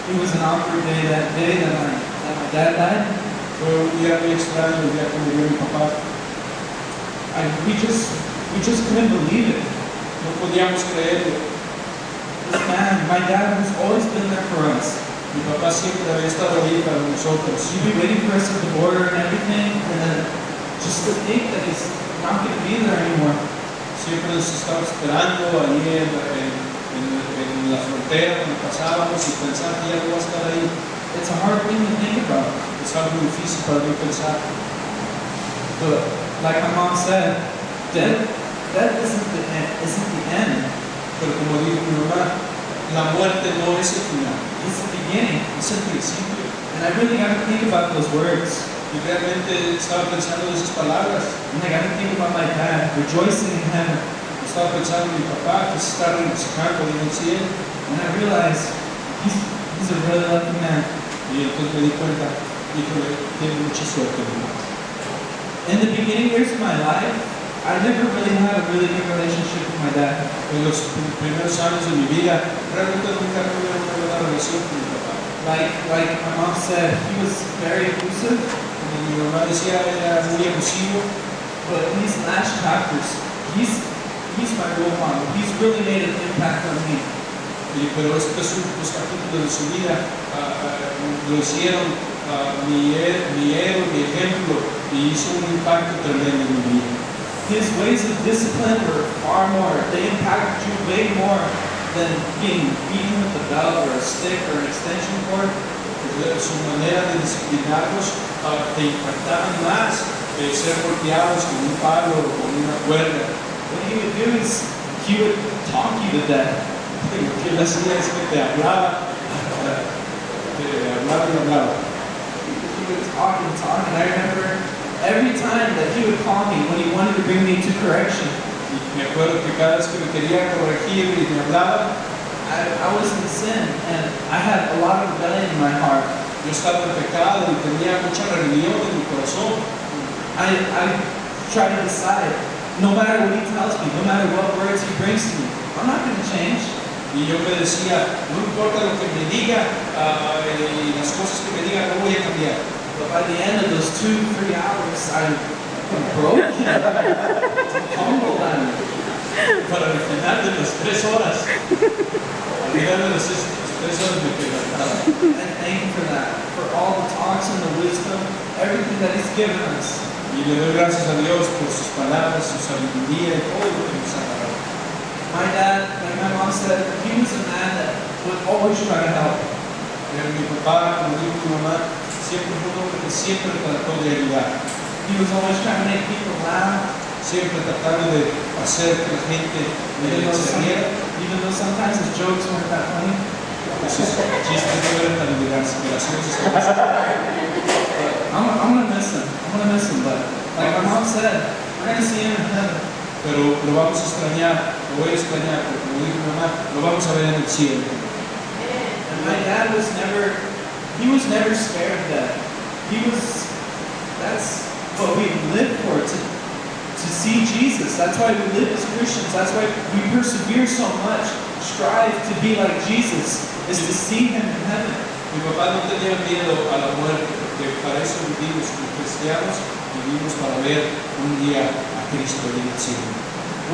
It was an awkward that day that my dad died. Fue un día muy extraño el día que murió mi papá. We just couldn't believe it. No podíamos creerlo. This man, my dad has always been there for us. Mi papá siempre había estado ahí para nosotros. He'd be waiting for us at the border and everything, and then just to think that he's not going to be there anymore. Siempre nos estaba esperando allí en la frontera cuando pasábamos y pensar que ya no va a estar ahí. It's a hard thing to think about. Es algo difícil para mí pensar. But like my mom said, death isn't the end. Pero como dijo mi mamá, la muerte no es el final, It's the beginning. es el principio. And I really got to think about those words. Y realmente estaba pensando en esas palabras. And I got to think about my dad rejoicing in heaven. Estaba pensando en mi papá que se está regocijando en el cielo. And I realized he's a really lucky man. Y entonces me di cuenta, híjole, tiene mucha suerte, ¿no? In the beginning years of my life, I never really had a really good relationship with my dad. En los primeros años de mi vida, realmente nunca tuve una buena relación con mi papá. Like my mom said, he was very abusive. Como mi mamá decía, era muy abusivo, But in these last chapters, he's my role model. He's really made an impact on me. pero estos últimos capítulos de su vida lo hicieron mi héroe, mi ejemplo, y hizo un impacto tremendo en mi vida. His ways of discipline were far more. They impacted you way more than being beaten with a belt or a stick or an extension cord. Su manera de disciplinarnos te impactaban más de ser golpeados con un palo o con una cuerda. What he would do is he would talk you to death. Lo que él hacía es que te hablaba y hablaba. He would talk and talk, and I remember every time that he would call me when he wanted to bring me to correction. Y me acuerdo que cada vez que me quería corregir y me hablaba, I was in sin, and I had a lot of rebellion in my heart. yo estaba en pecado y tenía mucha rebelión en mi corazón. I try to decide, no matter what he tells me, no matter what words he brings to me, I'm not going to change. Y yo me decía, no importa lo que me diga y las cosas que me diga, no voy a cambiar. But by the end of those 2-3 hours, I'm broken, humbled, and Para el final de las 3 horas, al final de las 3 horas me quedaba. thank him for that, for all the talks and the wisdom, everything that he's given us. Y le doy gracias a Dios por sus palabras, su sabiduría y todo lo que nos ha dado. My dad, like my mom said, he was a man that would always try to help. Pero mi papá, como dijo mi mamá, siempre fue un hombre que siempre trató de ayudar. He was always trying to make people laugh, Siempre tratando de hacer que la gente se riera. even though sometimes his jokes weren't that funny. Esos chistes no eran tan graciosos. I'm gonna miss him. I'm gonna miss him, but like my mom said, we're gonna see him in heaven. Pero lo vamos a extrañar, lo voy a extrañar, porque como dijo mi mamá, lo vamos a ver en el cielo. And my dad was never scared of death. That's what we live for, to see Jesus. That's why we live as Christians. That's why we persevere so much, strive to be like Jesus, is to see him in heaven. Mi papá no tenía miedo a la muerte, porque para eso vivimos como cristianos, vivimos para ver un día a Cristo en el cielo.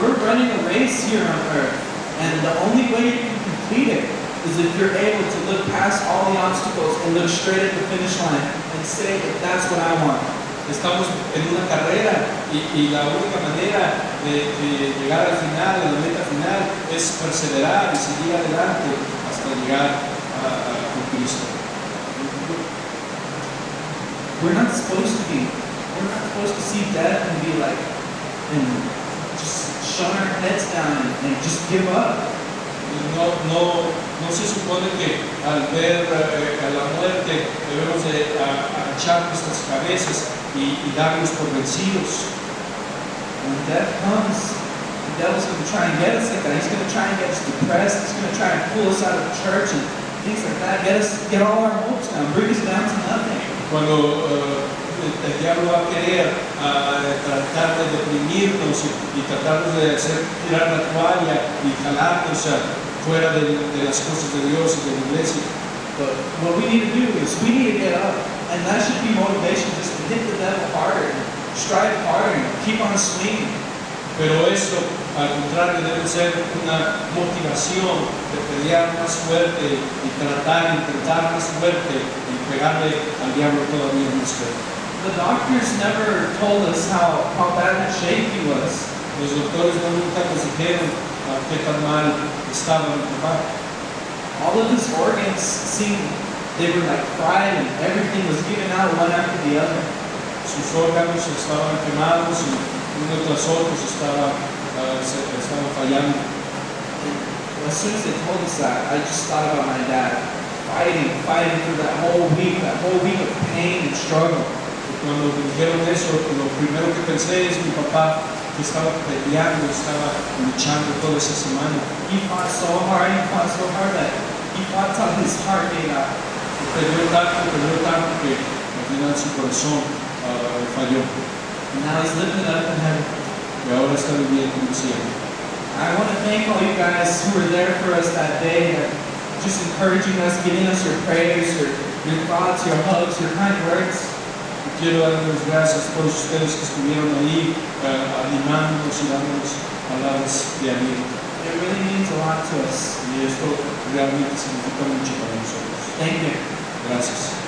We're running a race here on earth, and the only way you can complete it is if you're able to look past all the obstacles and look straight at the finish line and say that that's what I want. Estamos en una carrera y la única manera de llegar al final, a la meta final, es perseverar y seguir adelante hasta llegar con Cristo. We're not supposed to see death and be like, and just shut our heads down and just give up. No se supone que al ver a la muerte debemos de agachar nuestras cabezas y darnos por vencidos. When death comes, the devil's going to try and get us like that. He's going to try and get us depressed. He's going to try and pull us out of church and things like that. Get all our hopes down, bring us down to nothing. Cuando el diablo va a querer tratar de deprimirnos y tratarnos de hacer tirar la toalla y jalarnos fuera de las cosas de Dios y de la iglesia. But what we need to do is we need to get up. And that should be motivation just to hit the devil harder, strive harder, and keep on swinging. Pero eso, al contrario, debe ser una motivación de pelear más fuerte y intentar más fuerte y pegarle al diablo todavía más fuerte. The doctors never told us how bad in shape he was. Los doctores nunca nos dijeron qué tan mal estaba mi papá. All of his organs seemed, they were like fried and everything was given out one after the other. Sus órganos estaban quemados y uno tras otro estaban fallando. And as soon as they told us that, I just thought about my dad fighting through that whole week of pain and struggle. Y cuando me dijeron eso, lo primero que pensé es mi papá que estaba peleando, estaba luchando toda esa semana. He fought so hard that he fought till his heart gave out. Peleó tanto que al final su corazón falló. And now he's living up in heaven. Y ahora está viviendo en el cielo. I want to thank all you guys who were there for us that day, that just encouraging us, giving us your prayers, your thoughts, your hugs, your kind words. Quiero darles las gracias a todos ustedes que estuvieron ahí animándonos y dándonos palabras de aliento. It really means a lot to us. Y esto realmente significa mucho para nosotros. Thank you. Gracias.